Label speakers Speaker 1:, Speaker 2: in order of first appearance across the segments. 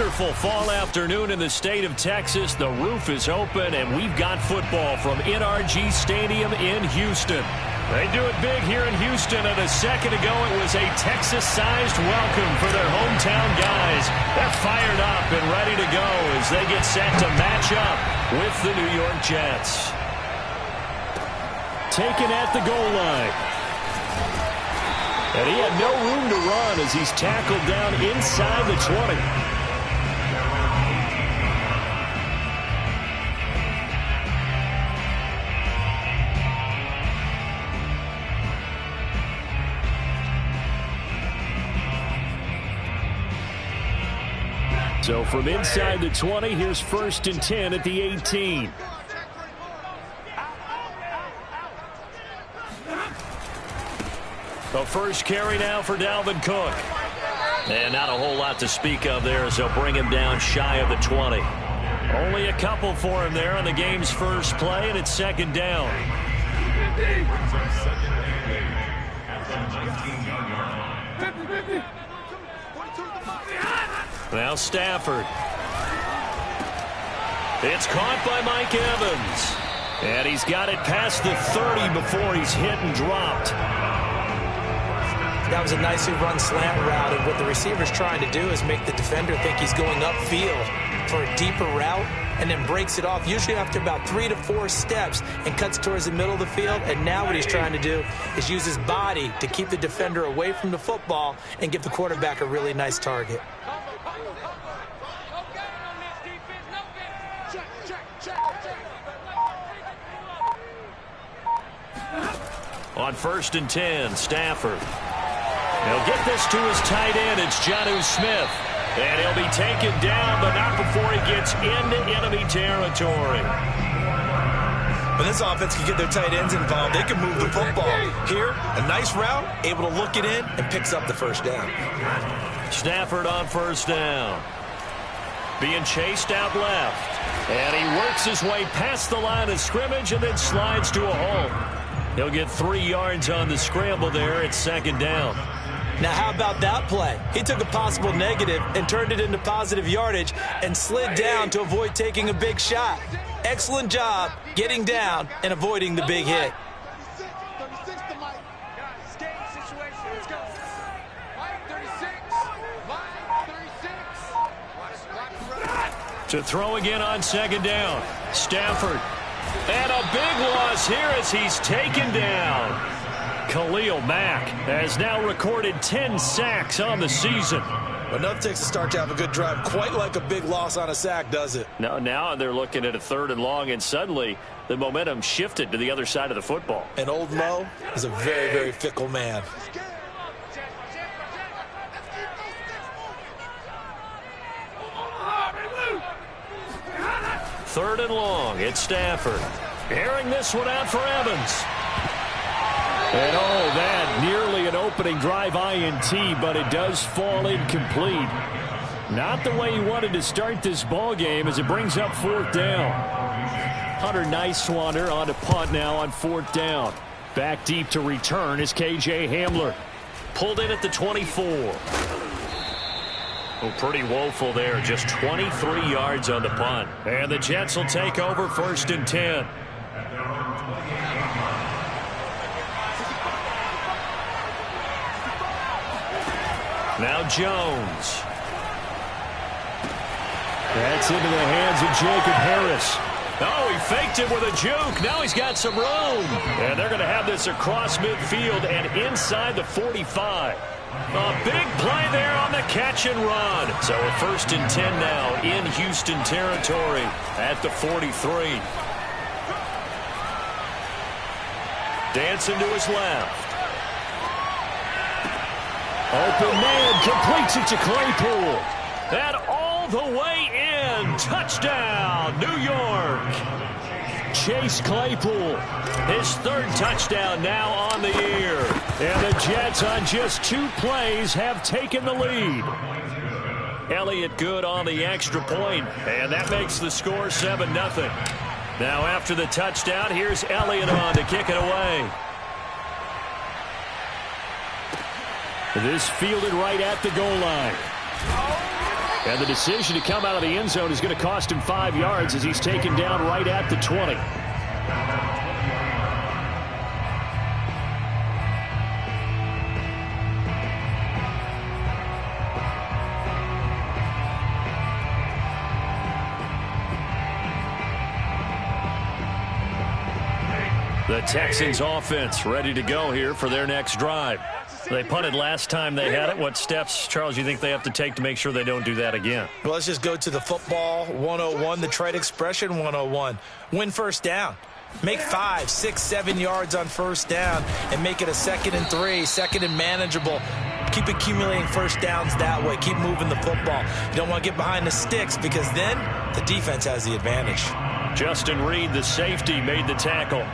Speaker 1: wonderful fall afternoon in the state of Texas. The roof is open, and we've got football from NRG Stadium in Houston. They do it big here in Houston, and a second ago it was a Texas-sized welcome for their hometown guys. They're fired up and ready to go as they get set to match up with the New York Jets. Taken at the goal line. And he had no room to run as he's tackled down inside the 20. So from inside the 20, here's 1st and 10 at the 18. The first carry now for Dalvin Cook. And not a whole lot to speak of there as they'll bring him down shy of the 20. Only a couple for him there on the game's first play, and it's 2nd down. Now Stafford. It's caught by Mike Evans. And he's got it past the 30 before he's hit and dropped.
Speaker 2: That was a nicely run slant route, and what the receiver's trying to do is make the defender think he's going upfield for a deeper route and then breaks it off, usually after about 3 to 4 steps, and cuts towards the middle of the field. And now what he's trying to do is use his body to keep the defender away from the football and give the quarterback a really nice target.
Speaker 1: On 1st and 10, Stafford. He'll get this to his tight end. It's Jonnu Smith. And he'll be taken down, but not before he gets into enemy territory.
Speaker 3: When this offense can get their tight ends involved, they can move the football. Here, a nice route, able to look it in, and picks up the 1st down.
Speaker 1: Stafford on 1st down. Being chased out left. And he works his way past the line of scrimmage and then slides to a halt. He'll get 3 yards on the scramble there. It's 2nd down.
Speaker 2: Now, how about that play? He took a possible negative and turned it into positive yardage and slid down to avoid taking a big shot. Excellent job getting down and avoiding the big hit.
Speaker 1: To throw again on 2nd down. Stafford. And a big loss here as he's taken down. Khalil Mack has now recorded 10 sacks on the season.
Speaker 3: Enough takes a start to have a good drive. Quite like a big loss on a sack, does it?
Speaker 1: No, now they're looking at a 3rd and long, and suddenly the momentum shifted to the other side of the football.
Speaker 3: And old Mo is a very, very fickle man.
Speaker 1: Third and long, it's Stafford. Airing this one out for Evans. And oh, that nearly an opening drive INT, but it does fall incomplete. Not the way he wanted to start this ball game as it brings up 4th down. Hunter Nicewander on to punt now on 4th down. Back deep to return is KJ Hamler. Pulled in at the 24. Oh, pretty woeful there. Just 23 yards on the punt. And the Jets will take over 1st and 10. Now Jones. That's into the hands of Jacob Harris. Oh, he faked it with a juke. Now he's got some room. And they're going to have this across midfield and inside the 45. A big play there on the catch and run. So a 1st and 10 now in Houston territory at the 43. Dancing to his left. Open man completes it to Claypool. And all the way in. Touchdown, New York. Chase Claypool. His 3rd touchdown now on the year. And the Jets on just 2 plays have taken the lead. Elliott good on the extra point, and that makes the score 7-0. Now after the touchdown, here's Elliott on to kick it away. This fielded right at the goal line. And the decision to come out of the end zone is going to cost him 5 yards as he's taken down right at the 20. The Texans offense ready to go here for their next drive. They punted last time they had it. What steps, Charles, do you think they have to take to make sure they don't do that again?
Speaker 2: Well, let's just go to the football 101, the trade expression 101. Win first down. Make 5, 6, 7 yards on first down and make it a 2nd and 3, 2nd and manageable. Keep accumulating first downs that way. Keep moving the football. You don't want to get behind the sticks because then the defense has the advantage.
Speaker 1: Justin Reed, the safety, made the tackle.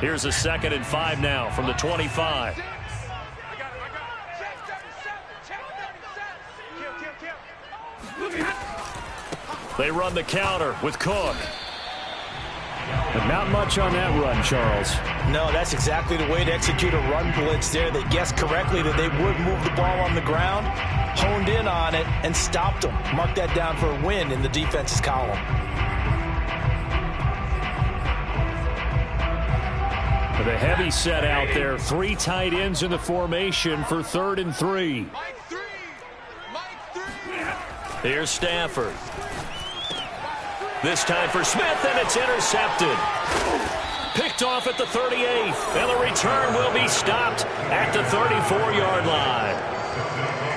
Speaker 1: Here's a 2nd and 5 now from the 25. They run the counter with Cook. But not much on that run, Charles.
Speaker 2: No, that's exactly the way to execute a run blitz there. They guessed correctly that they would move the ball on the ground, honed in on it, and stopped them. Mark that down for a win in the defense's column.
Speaker 1: The heavy set out there. 3 tight ends in the formation for 3rd and 3. Here's Stafford. This time for Smith, and it's intercepted. Picked off at the 38th, and the return will be stopped at the 34-yard line.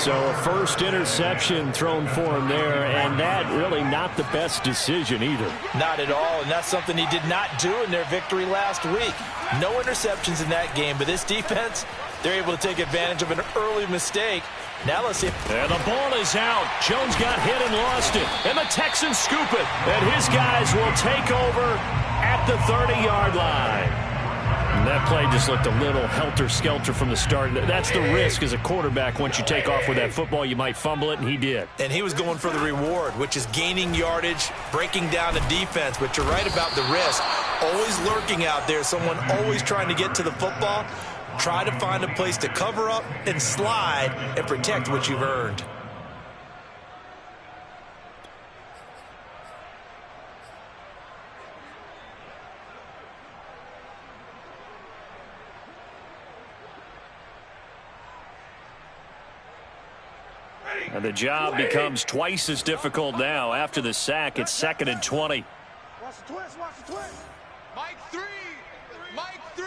Speaker 1: So a first interception thrown for him there, and that really not the best decision either.
Speaker 2: Not at all, and that's something he did not do in their victory last week. No interceptions in that game, but this defense, they're able to take advantage of an early mistake. Now let's see.
Speaker 1: And the ball is out. Jones got hit and lost it, and the Texans scoop it, and his guys will take over at the 30-yard line. And that play just looked a little helter-skelter from the start. That's the risk as a quarterback. Once you take off with that football, you might fumble it, and he did.
Speaker 2: And he was going for the reward, which is gaining yardage, breaking down the defense. But you're right about the risk. Always lurking out there, someone always trying to get to the football. Try to find a place to cover up and slide and protect what you've earned.
Speaker 1: And the job becomes twice as difficult now. After the sack, it's 2nd and 20.
Speaker 4: Watch the twist, watch the twist. Mike 3. Mike 3.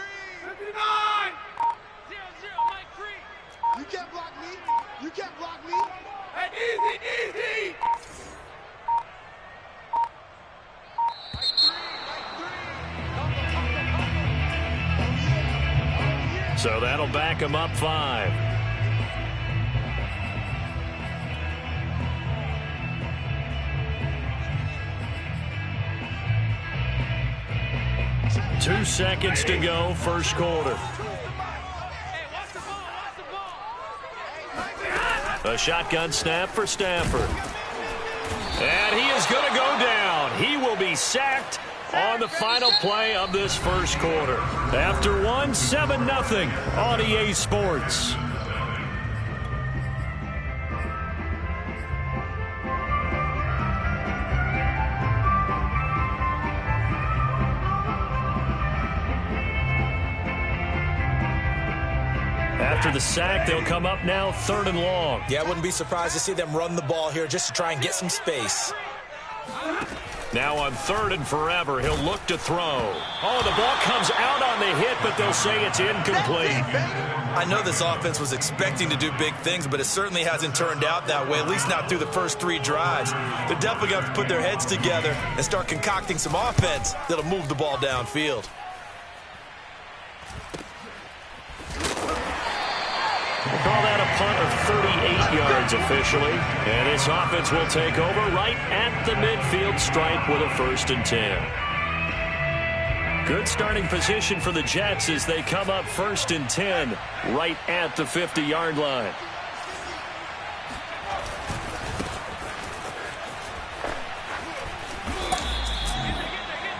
Speaker 4: 59. 0-0, Mike 3. You can't block me. You can't block me. Hey, easy, easy. Mike 3, Mike 3.
Speaker 1: So that'll back him up 5. Two seconds to go, first quarter. A shotgun snap for Stafford. And he is going to go down. He will be sacked on the final play of this first quarter. After 7-0 on EA Sports. After the sack, they'll come up now 3rd and long.
Speaker 2: Yeah, I wouldn't be surprised to see them run the ball here just to try and get some space.
Speaker 1: Now on 3rd and forever, he'll look to throw. Oh, the ball comes out on the hit, but they'll say it's incomplete.
Speaker 3: I know this offense was expecting to do big things, but it certainly hasn't turned out that way, at least not through the first 3 drives. They're definitely going to have to put their heads together and start concocting some offense that'll move the ball downfield.
Speaker 1: We'll call that a punt of 38 yards officially. And this offense will take over right at the midfield stripe with a 1st and 10. Good starting position for the Jets as they come up 1st and 10 right at the 50-yard line.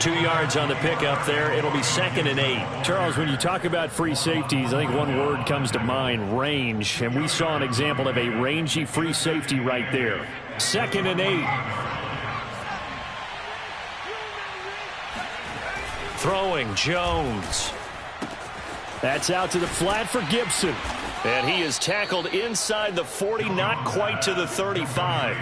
Speaker 1: 2 yards on the pickup there. It'll be 2nd and 8.
Speaker 5: Charles, when you talk about free safeties, I think one word comes to mind, range. And we saw an example of a rangy free safety right there.
Speaker 1: 2nd and 8. Throwing, Jones.
Speaker 5: That's out to the flat for Gibson.
Speaker 1: And he is tackled inside the 40, not quite to the 35.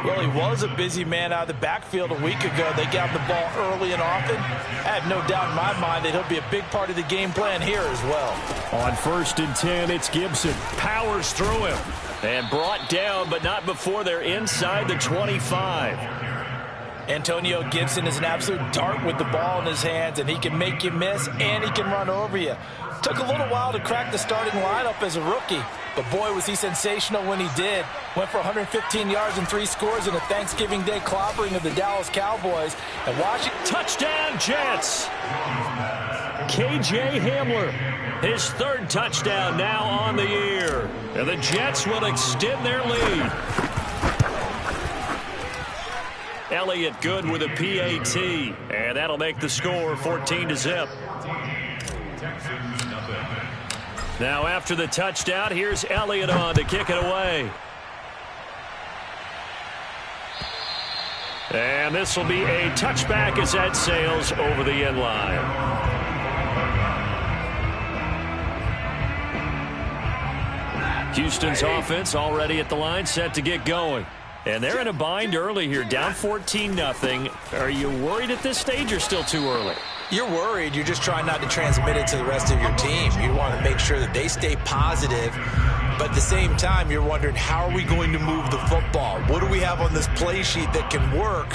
Speaker 2: Well, he was a busy man out of the backfield a week ago. They got the ball early and often. I have no doubt in my mind that he'll be a big part of the game plan here as well.
Speaker 5: On 1st and 10, it's Gibson.
Speaker 1: Powers through him. And brought down, but not before they're inside the 25.
Speaker 2: Antonio Gibson is an absolute dart with the ball in his hands, and he can make you miss, and he can run over you. Took a little while to crack the starting lineup as a rookie, but boy, was he sensational when he did. Went for 115 yards and 3 scores in a Thanksgiving Day clobbering of the Dallas Cowboys. And Washington.
Speaker 1: Touchdown, Jets! K.J. Hamler, his 3rd touchdown now on the year. And the Jets will extend their lead. Elliott good with a PAT, and that'll make the score 14-0. Now after the touchdown, here's Elliott on to kick it away. And this will be a touchback as that sails over the end line. Houston's offense already at the line, set to get going. And they're in a bind early here, down 14-0. Are you worried at this stage or still too early?
Speaker 2: You're worried. You're just trying not to transmit it to the rest of your team. You want to make sure that they stay positive. But at the same time, you're wondering, how are we going to move the football? What do we have on this play sheet that can work?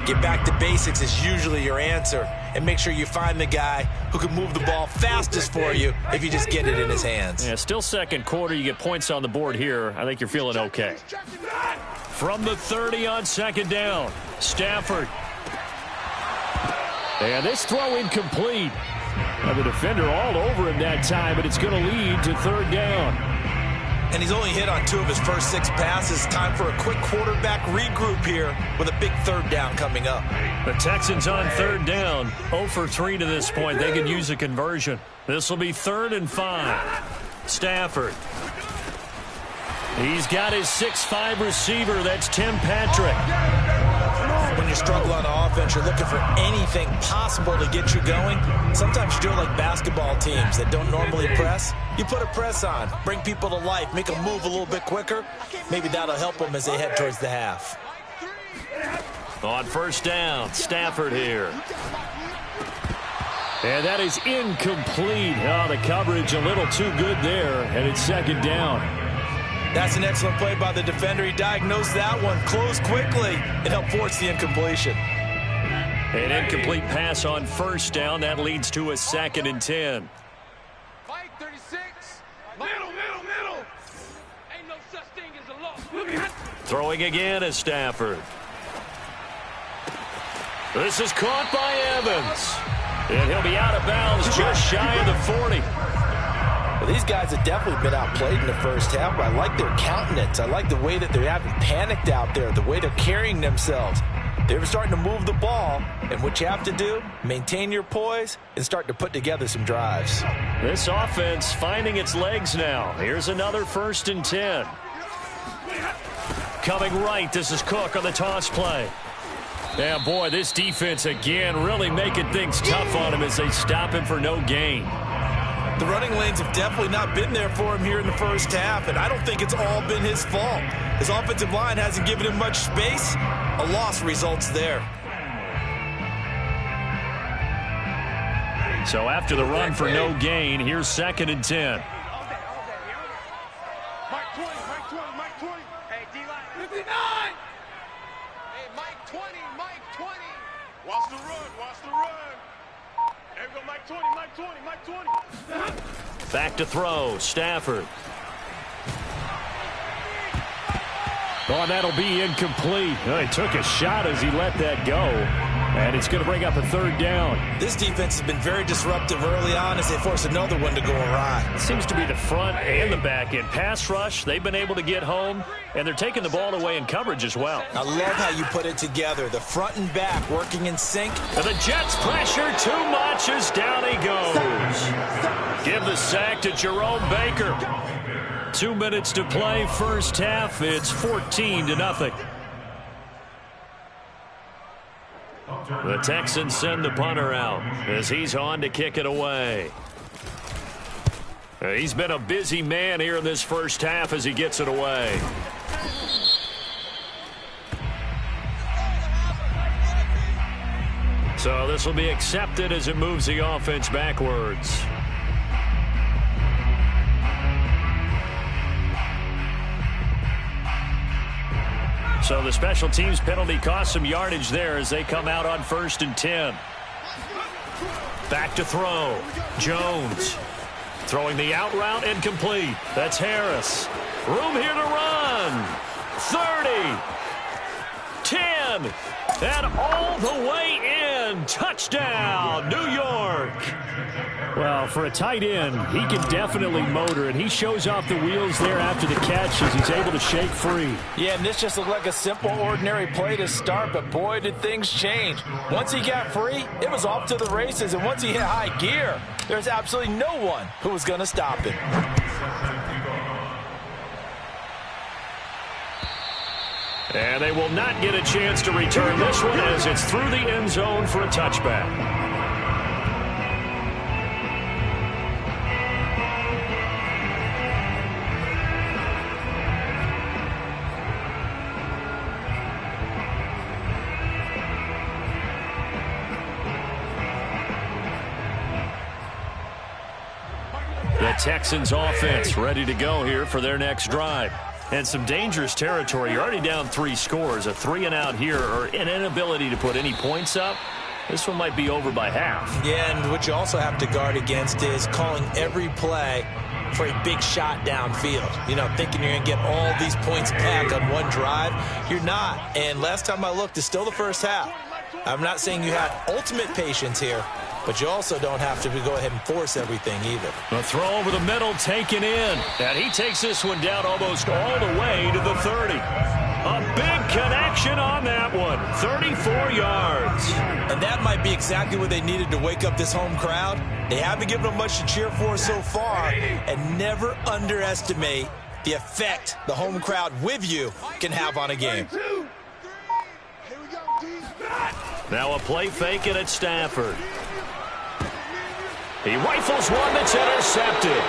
Speaker 2: Get back to basics is usually your answer. And make sure you find the guy who can move the ball fastest for you if you just get it in his hands.
Speaker 1: Yeah, still 2nd quarter. You get points on the board here. I think you're feeling okay. From the 30 on 2nd down, Stafford. And this throw incomplete. Now the defender all over him that time, but it's going to lead to 3rd down.
Speaker 2: And he's only hit on 2 of his first 6 passes. Time for a quick quarterback regroup here with a big 3rd down coming up.
Speaker 1: The Texans on 3rd down, 0 for 3 to this point. They could use a conversion. This will be 3rd and 5. Stafford. He's got his 6'5 receiver. That's Tim Patrick.
Speaker 2: When you struggle on offense, you're looking for anything possible to get you going. Sometimes you do it like basketball teams that don't normally press. You put a press on, bring people to life, make them move a little bit quicker. Maybe that'll help them as they head towards the half.
Speaker 1: On 1st down, Stafford here. And that is incomplete. Oh, the coverage a little too good there, and it's 2nd down.
Speaker 2: That's an excellent play by the defender. He diagnosed that one, closed quickly, and helped force the incompletion.
Speaker 1: An incomplete pass on 1st down. That leads to a 2nd and 10.
Speaker 4: Mike 36. Middle. Ain't no such thing as a loss.
Speaker 1: Throwing again is Stafford. This is caught by Evans. And he'll be out of bounds just shy of the 40.
Speaker 2: Well, these guys have definitely been outplayed in the first half, but I like their countenance. I like the way that they haven't panicked out there, the way they're carrying themselves. They're starting to move the ball, and what you have to do, maintain your poise and start to put together some drives.
Speaker 1: This offense finding its legs now. Here's another 1st and 10. Coming right, this is Cook on the toss play. Yeah, boy, this defense again really making things tough on him as they stop him for no gain.
Speaker 2: The running lanes have definitely not been there for him here in the first half, and I don't think it's all been his fault. His offensive line hasn't given him much space. A loss results there.
Speaker 1: So after the run for no gain, here's 2nd and 10.
Speaker 4: Mike 20. Hey, D-line. 59. Hey, Mike 20. Watch the run. There we go, Mike 20.
Speaker 1: Back to throw, Stafford.
Speaker 5: Oh, and that'll be incomplete. Oh, he took a shot as he let that go. And it's going to bring up a third down.
Speaker 3: This defense has been very disruptive early on as they force another one to go awry.
Speaker 5: It seems to be the front and the back end. Pass rush, they've been able to get home, and they're taking the ball away in coverage as well.
Speaker 3: I love how you put it together. The front and back working in sync.
Speaker 1: And the Jets pressure too much as down he goes. Give the sack to Jerome Baker. 2 minutes to play, first half. It's 14-0. The Texans send the punter out as he's on to kick it away. He's been a busy man here in this first half as he gets it away. So this will be accepted as it moves the offense backwards. So the special teams penalty cost some yardage there as they come out on 1st and 10. Back to throw. Jones throwing the out route incomplete. That's Harris. Room here to run. 30. 10. And all the way in. Touchdown, New York.
Speaker 5: Well, for a tight end, he can definitely motor, and he shows off the wheels there after the catch as he's able to shake free.
Speaker 2: Yeah, and this just looked like a simple, ordinary play to start, but boy, did things change. Once he got free, it was off to the races, and once he hit high gear, there's absolutely no one who was going to stop him.
Speaker 1: And they will not get a chance to return this one as it's through the end zone for a touchback. The Texans offense ready to go here for their next drive. And some dangerous territory. You're already down 3 scores. A 3-and-out here or an inability to put any points up. This one might be over by half.
Speaker 2: Yeah, and what you also have to guard against is calling every play for a big shot downfield. You know, thinking you're going to get all these points back on one drive. You're not. And last time I looked, it's still the first half. I'm not saying you have ultimate patience here, but you also don't have to go ahead and force everything either.
Speaker 1: A throw over the middle taken in. And he takes this one down almost all the way to the 30. A big connection on that one. 34 yards.
Speaker 3: And that might be exactly what they needed to wake up this home crowd. They haven't given them much to cheer for so far. And never underestimate the effect the home crowd with you can have on a game.
Speaker 1: Now a play fake it at Stafford. He rifles one that's intercepted.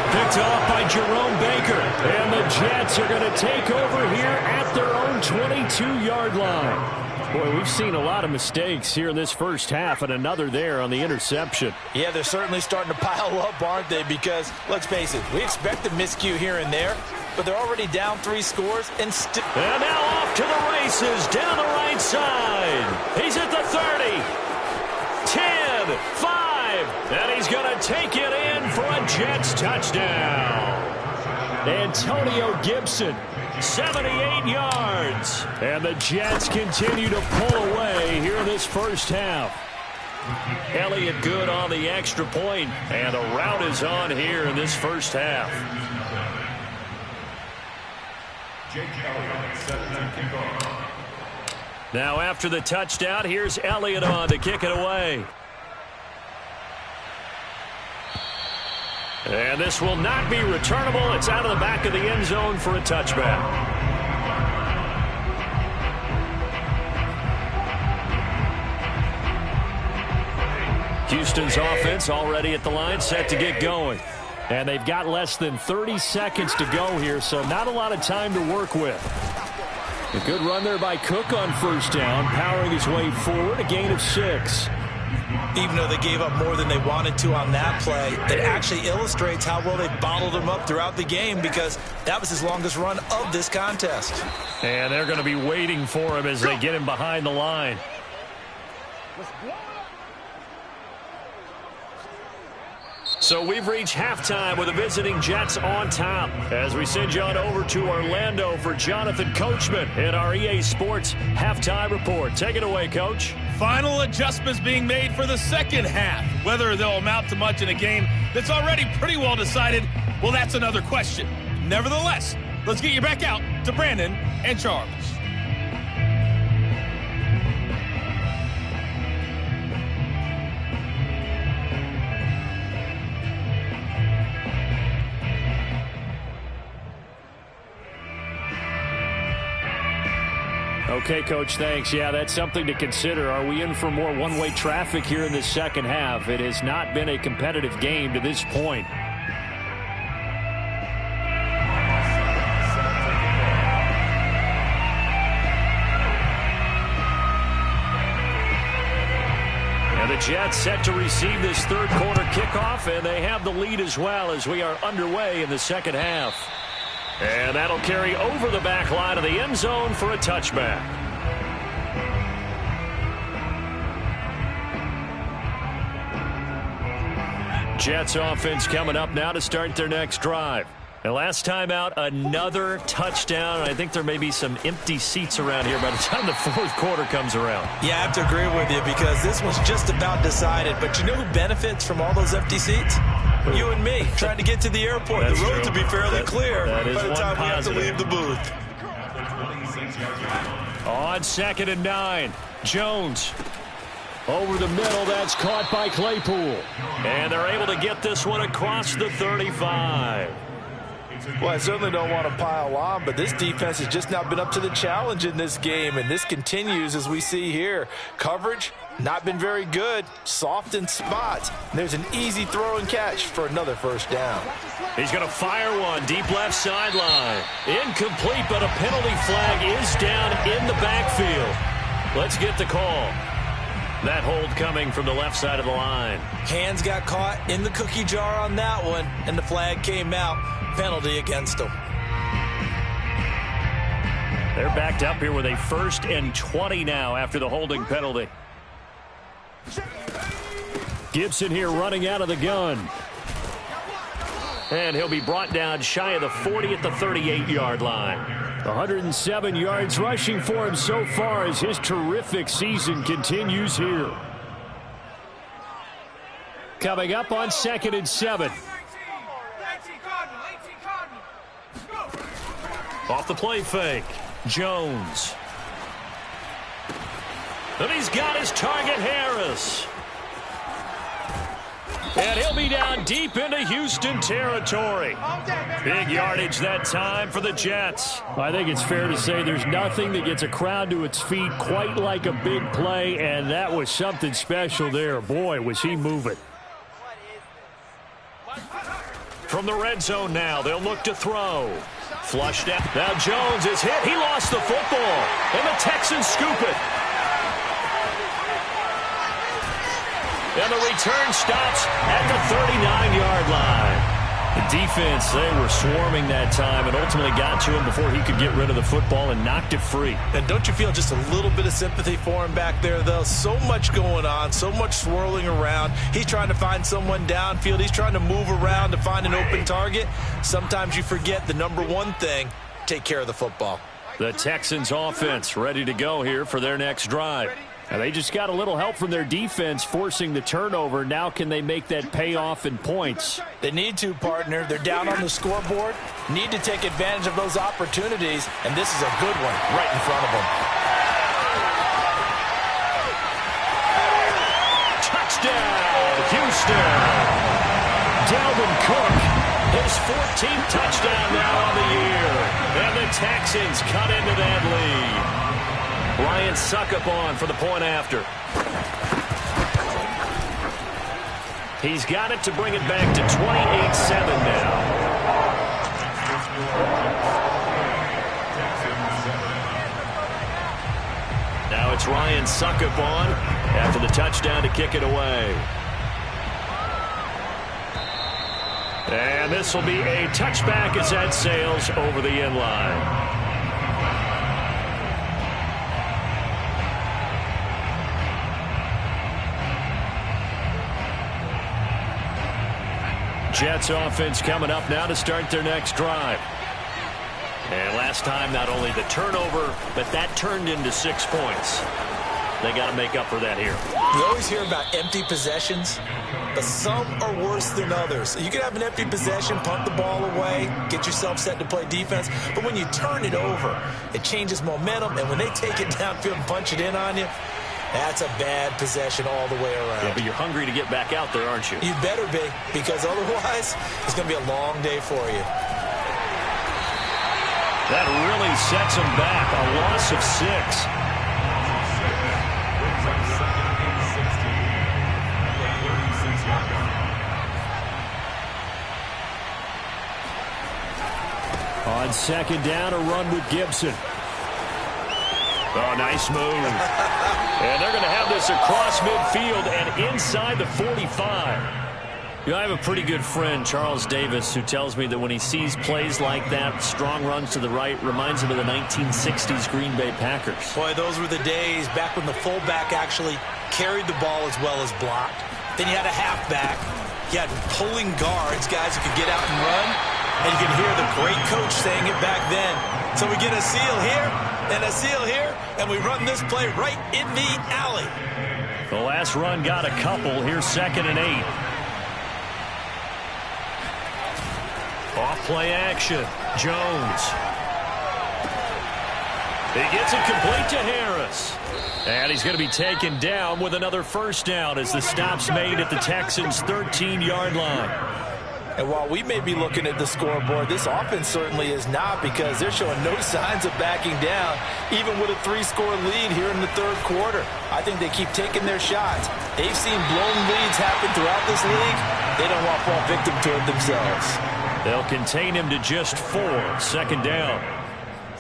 Speaker 1: Picked off by Jerome Baker. And the Jets are going to take over here at their own 22-yard line. Boy, we've seen a lot of mistakes here in this first half, and another there on the interception.
Speaker 2: Yeah, they're certainly starting to pile up, aren't they? Because, let's face it, we expect a miscue here and there, but they're already down 3 scores and still.
Speaker 1: And now off to the races down the right side. He's at the 30. 10, 5, and he's going to take it in for a Jets touchdown. Antonio Gibson, 78 yards. And the Jets continue to pull away here in this first half. Elliott good on the extra point, and a rout is on here in this first half. Now after the touchdown, here's Elliott on to kick it away. And this will not be returnable. It's out of the back of the end zone for a touchback. Houston's offense already at the line, set to get going. And they've got less than 30 seconds to go here, so not a lot of time to work with. A good run there by Cook on first down, powering his way forward, a gain of 6.
Speaker 3: Even though they gave up more than they wanted to on that play, it actually illustrates how well they bottled him up throughout the game because that was his longest run of this contest.
Speaker 1: And they're going to be waiting for him as they get him behind the line. So we've reached halftime with the visiting Jets on top as we send you on over to Orlando for Jonathan Coachman in our EA Sports Halftime Report. Take it away, Coach.
Speaker 6: Final adjustments being made for the second half. Whether they'll amount to much in a game that's already pretty well decided, well, that's another question. Nevertheless, let's get you back out to Brandon and Charles.
Speaker 5: Okay, Coach, thanks. Yeah, that's something to consider. Are we in for more one-way traffic here in the second half? It has not been a competitive game to this point. And the Jets set to receive this third quarter kickoff, and they have the lead as well as we are underway in the second half. And that'll carry over the back line of the end zone for a touchback. Jets offense coming up now to start their next drive. And last time out, another touchdown. I think there may be some empty seats around here by the time the fourth quarter comes around.
Speaker 2: Yeah, I have to agree with you because this one's just about decided. But you know who benefits from all those empty seats? You and me, trying to get to the airport.
Speaker 3: The road to be fairly clear by the time we have to leave the booth.
Speaker 5: On 2nd and 9, Jones. Over the middle, that's caught by Claypool. And they're able to get this one across the 35.
Speaker 3: Well, I certainly don't want to pile on, but this defense has just not been up to the challenge in this game, and this continues as we see here. Coverage, not been very good, soft in spots. There's an easy throw and catch for another first down.
Speaker 5: He's going to fire one, deep left sideline. Incomplete, but a penalty flag is down in the backfield. Let's get the call. That hold coming from the left side of the line.
Speaker 2: Hands got caught in the cookie jar on that one, and the flag came out. Penalty against them.
Speaker 5: They're backed up here with a 1st and 20 now after the holding penalty. Gibson here running out of the gun. And he'll be brought down shy of the 40 at the 38-yard line. 107 yards rushing for him so far as his terrific season continues here. Coming up on 2nd and 7. Off the play fake, Jones. And he's got his target, Harris. And he'll be down deep into Houston territory. Big yardage that time for the Jets. I think it's fair to say there's nothing that gets a crowd to its feet quite like a big play, and that was something special there. Boy, was he moving. From the red zone now, they'll look to throw. Flushed out. Now Jones is hit. He lost the football. And the Texans scoop it. And the return stops at the 39-yard line. The defense, they were swarming that time and ultimately got to him before he could get rid of the football and knocked it free.
Speaker 3: And don't you feel just a little bit of sympathy for him back there, though? So much going on, so much swirling around. He's trying to find someone downfield. He's trying to move around to find an open target. Sometimes you forget the number one thing, take care of the football.
Speaker 5: The Texans offense ready to go here for their next drive. And they just got a little help from their defense forcing the turnover. Now can they make that pay off in points?
Speaker 2: They need to, partner. They're down on the scoreboard. Need to take advantage of those opportunities, and this is a good one right in front of them.
Speaker 5: Touchdown, Houston. Dalvin Cook, his 14th touchdown now on the year. And the Texans cut into that lead. Ryan Suckup on for the point after. He's got it to bring it back to 28-7 now. Now it's Ryan Suckup on after the touchdown to kick it away. And this will be a touchback as that sails over the end line. Jets offense coming up now to start their next drive. And last time, not only the turnover, but that turned into 6 points. They got to make up for that here.
Speaker 2: You always hear about empty possessions, but some are worse than others. You can have an empty possession, punt the ball away, get yourself set to play defense, but when you turn it over, it changes momentum, and when they take it downfield and punch it in on you, that's a bad possession all the way around.
Speaker 5: Yeah, but you're hungry to get back out there, aren't you?
Speaker 2: You better be, because otherwise, it's going to be a long day for you.
Speaker 5: That really sets them back. A loss of 6. On second down, a run with Gibson. Oh, nice move. And they're going to have this across midfield and inside the 45. You know, I have a pretty good friend, Charles Davis, who tells me that when he sees plays like that, strong runs to the right, reminds him of the 1960s Green Bay Packers.
Speaker 2: Boy, those were the days back when the fullback actually carried the ball as well as blocked. Then you had a halfback. You had pulling guards, guys who could get out and run. And you can hear the great coach saying it back then. So we get a seal here and a seal here, and we run this play right in the alley.
Speaker 5: The last run got a couple. Here's 2nd and 8. Off-play action. Jones. He gets it complete to Harris. And he's going to be taken down with another first down as the stop's made at the Texans' 13-yard line.
Speaker 2: And while we may be looking at the scoreboard, this offense certainly is not, because they're showing no signs of backing down, even with a 3-score lead here in the third quarter. I think they keep taking their shots. They've seen blown leads happen throughout this league. They don't want to fall victim to it themselves.
Speaker 5: They'll contain him to just 4. 2nd down.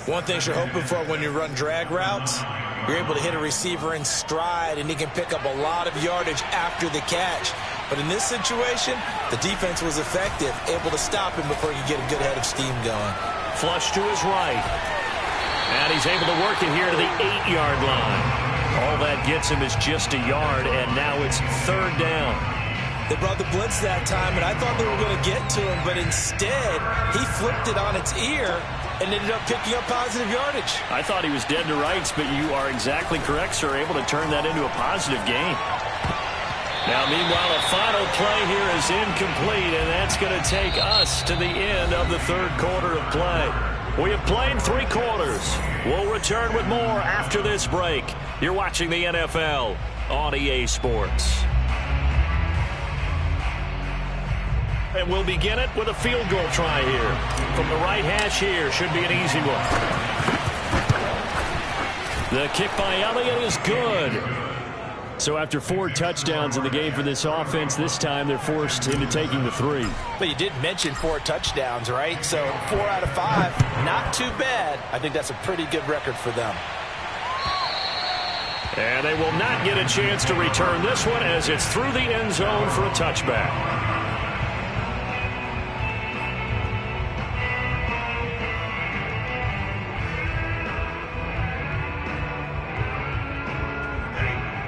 Speaker 2: One thing you're hoping for when you run drag routes, you're able to hit a receiver in stride, and he can pick up a lot of yardage after the catch. But in this situation, the defense was effective, able to stop him before he could get a good head of steam going.
Speaker 5: Flush to his right. And he's able to work it here to the 8-yard line. All that gets him is just a yard, and now it's 3rd down.
Speaker 2: They brought the blitz that time, and I thought they were going to get to him, but instead, he flipped it on its ear and ended up picking up positive yardage.
Speaker 5: I thought he was dead to rights, but you are exactly correct, sir, able to turn that into a positive gain. Now, meanwhile, a final play here is incomplete, and that's going to take us to the end of the third quarter of play. We have played 3 quarters. We'll return with more after this break. You're watching the NFL on EA Sports. And we'll begin it with a field goal try here. From the right hash here, should be an easy one. The kick by Elliott is good. So after 4 touchdowns in the game for this offense, this time they're forced into taking the 3.
Speaker 2: But you did mention 4 touchdowns, right? So 4 out of 5, not too bad. I think that's a pretty good record for them.
Speaker 5: And they will not get a chance to return this one as it's through the end zone for a touchback.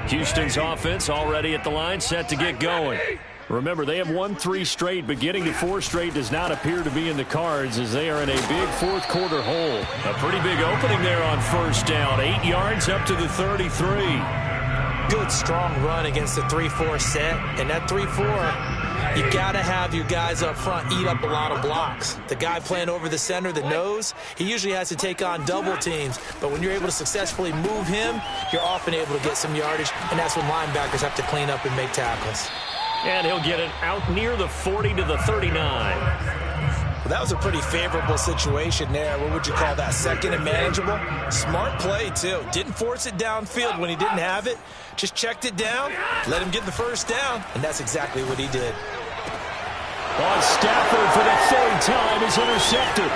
Speaker 5: Houston's offense already at the line, set to get going. Remember, they have won 3 straight, but getting to 4 straight does not appear to be in the cards as they are in a big fourth quarter hole. A pretty big opening there on first down. 8 yards up to the 33.
Speaker 2: Good, strong run against the 3-4 set. And that 3-4, you got to have your guys up front eat up a lot of blocks. The guy playing over the center, the nose, he usually has to take on double teams. But when you're able to successfully move him, you're often able to get some yardage, and that's when linebackers have to clean up and make tackles.
Speaker 5: And he'll get it out near the 40 to the 39.
Speaker 2: Well, that was a pretty favorable situation there. What would you call that? Second and manageable? Smart play, too. Didn't force it downfield when he didn't have it. Just checked it down, let him get the first down, and that's exactly what he did.
Speaker 5: On Stafford for the 3rd time is intercepted.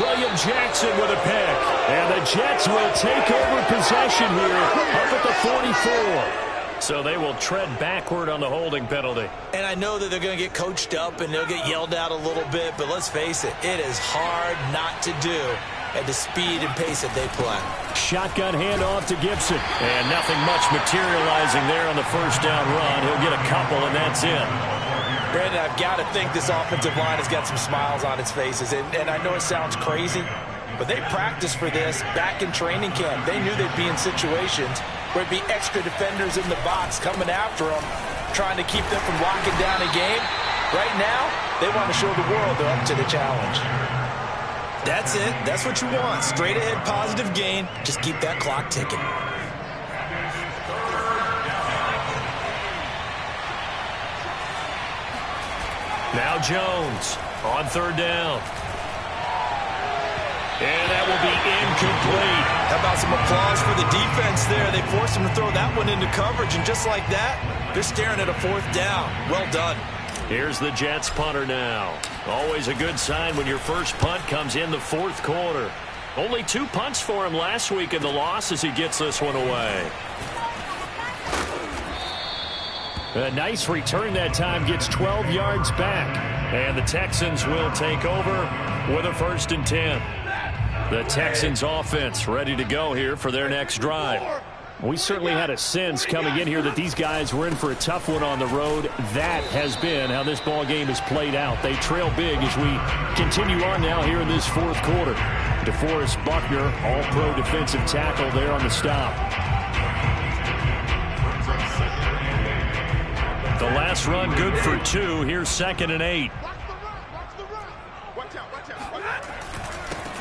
Speaker 5: William Jackson with a pick. And the Jets will take over possession here up at the 44. So they will tread backward on the holding penalty.
Speaker 2: And I know that they're going to get coached up and they'll get yelled at a little bit, but let's face it, it is hard not to do at the speed and pace that they play.
Speaker 5: Shotgun handoff to Gibson. And nothing much materializing there on the first down run. He'll get a couple, and that's it.
Speaker 2: Brandon, I've got to think this offensive line has got some smiles on its faces. And I know it sounds crazy, But they practiced for this back in training camp. They knew they'd be in situations where it'd be extra defenders in the box coming after them, trying to keep them from locking down a game. Right now, they want to show the world they're up to the challenge.
Speaker 3: That's it. That's what you want. Straight ahead, positive gain. Just keep that clock ticking.
Speaker 5: Now Jones on third down. And that will be incomplete.
Speaker 3: How about some applause for the defense there? They forced him to throw that one into coverage, and just like that, they're staring at a fourth down. Well done.
Speaker 5: Here's the Jets punter now. Always a good sign when your first punt comes in the fourth quarter. Only 2 punts for him last week in the loss as he gets this one away. A nice return that time, gets 12 yards back. And the Texans will take over with a 1st and 10. The Texans offense ready to go here for their next drive. We certainly had a sense coming in here that these guys were in for a tough one on the road. That has been how this ball game has played out. They trail big as we continue on now here in this fourth quarter. DeForest Buckner, all-pro defensive tackle there on the stop. The last run good for 2. Here's 2nd and 8.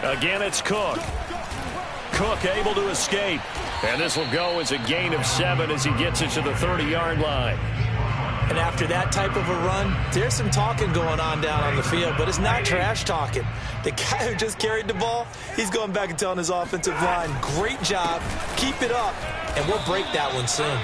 Speaker 5: Again, it's Cook. Cook able to escape. And this will go as a gain of 7 as he gets it to the 30-yard line.
Speaker 2: And after that type of a run, there's some talking going on down on the field, but it's not trash talking. The guy who just carried the ball, he's going back and telling his offensive line, great job, keep it up, and we'll break that one soon.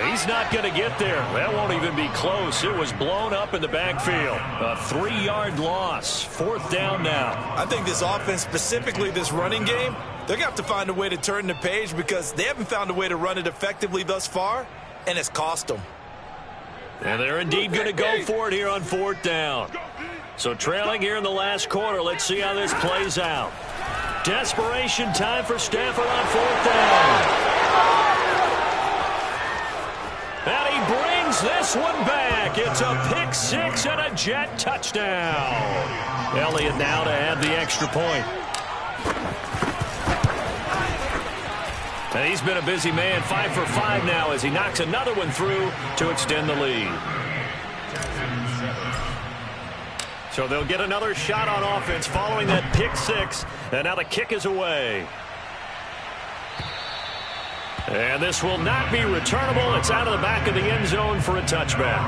Speaker 5: He's not going to get there. That won't even be close. It was blown up in the backfield. A 3-yard loss. 4th down now.
Speaker 3: I think this offense, specifically this running game, they're going to have to find a way to turn the page because they haven't found a way to run it effectively thus far, and it's cost them.
Speaker 5: And they're indeed going to go for it here on 4th down. So trailing here in the last quarter. Let's see how this plays out. Desperation time for Stafford on 4th down. And he brings this one back. It's a pick 6 and a Jet touchdown. Elliott now to add the extra point. And he's been a busy man, 5 for 5 now as he knocks another one through to extend the lead. So they'll get another shot on offense following that pick 6. And now the kick is away. And this will not be returnable. It's out of the back of the end zone for a touchback.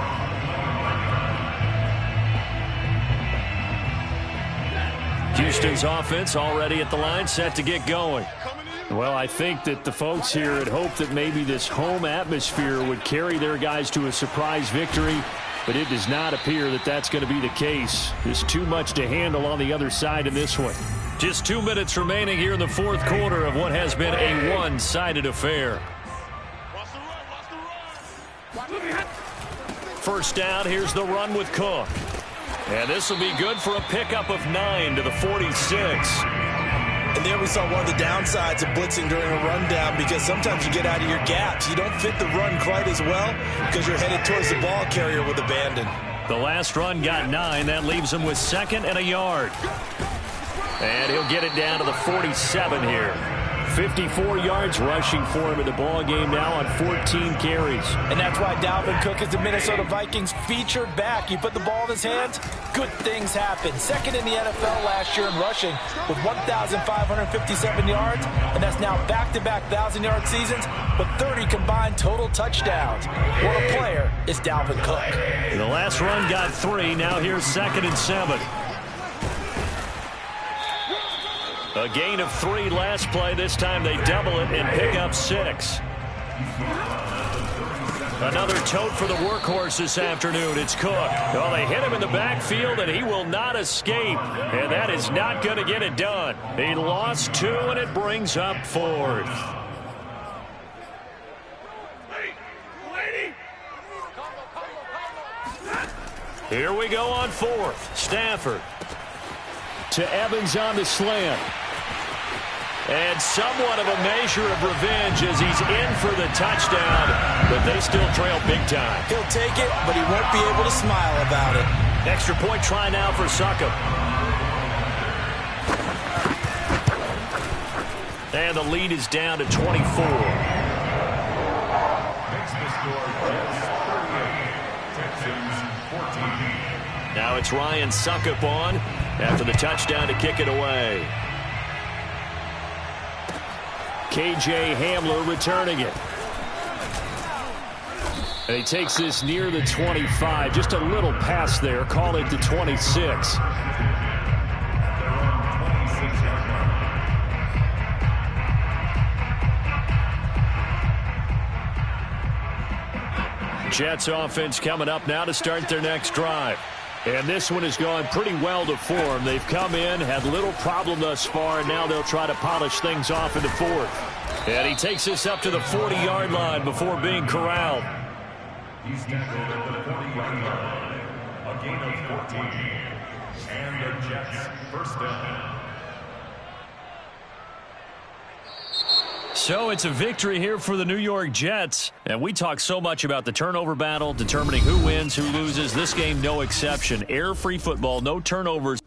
Speaker 5: Houston's offense already at the line, set to get going. Well, I think that the folks here had hoped that maybe this home atmosphere would carry their guys to a surprise victory, but it does not appear that that's going to be the case. There's too much to handle on the other side in this one. Just 2 minutes remaining here in the fourth quarter of what has been a one-sided affair. First down, here's the run with Cook. And this will be good for a pickup of 9 to the 46.
Speaker 3: And there we saw one of the downsides of blitzing during a rundown because sometimes you get out of your gaps. You don't fit the run quite as well because you're headed towards the ball carrier with abandon.
Speaker 5: The last run got 9. That leaves him with 2nd and a yard. And he'll get it down to the 47 here. 54 yards rushing for him in the ball game now on 14 carries.
Speaker 2: And that's why Dalvin Cook is the Minnesota Vikings featured back. You put the ball in his hands, good things happen. 2nd in the NFL last year in rushing with 1,557 yards, and that's now back-to-back 1,000-yard seasons, but 30 combined total touchdowns. What a player is Dalvin Cook.
Speaker 5: The last run got 3. Now here's 2nd and 7. A gain of 3 last play. This time they double it and pick up 6. Another tote for the workhorse this afternoon. It's Cook. Well, they hit him in the backfield, and he will not escape. And that is not going to get it done. He lost 2, and it brings up 4th. Here we go on 4th. Stafford to Evans on the slant. And somewhat of a measure of revenge as he's in for the touchdown, but they still trail big time.
Speaker 2: He'll take it, but he won't be able to smile about it.
Speaker 5: Extra point try now for Succop.
Speaker 1: And the lead is down to 24.
Speaker 7: Makes the score Jets 38, Texans 14.
Speaker 1: Now it's Ryan Suckup on after the touchdown to kick it away. KJ Hamler returning it. And he takes this near the 25. Just a little pass there. Call it the 26. Jets offense coming up now to start their next drive. And this one has gone pretty well to form. They've come in, had little problem thus far, and now they'll try to polish things off in the fourth. And he takes this up to the 40-yard line before being corralled.
Speaker 7: He's tackled at the 40-yard line. A gain of 14. And the Jets first down.
Speaker 1: So it's a victory here for the New York Jets. And we talk so much about the turnover battle, determining who wins, who loses. This game, no exception. Error-free football, no turnovers.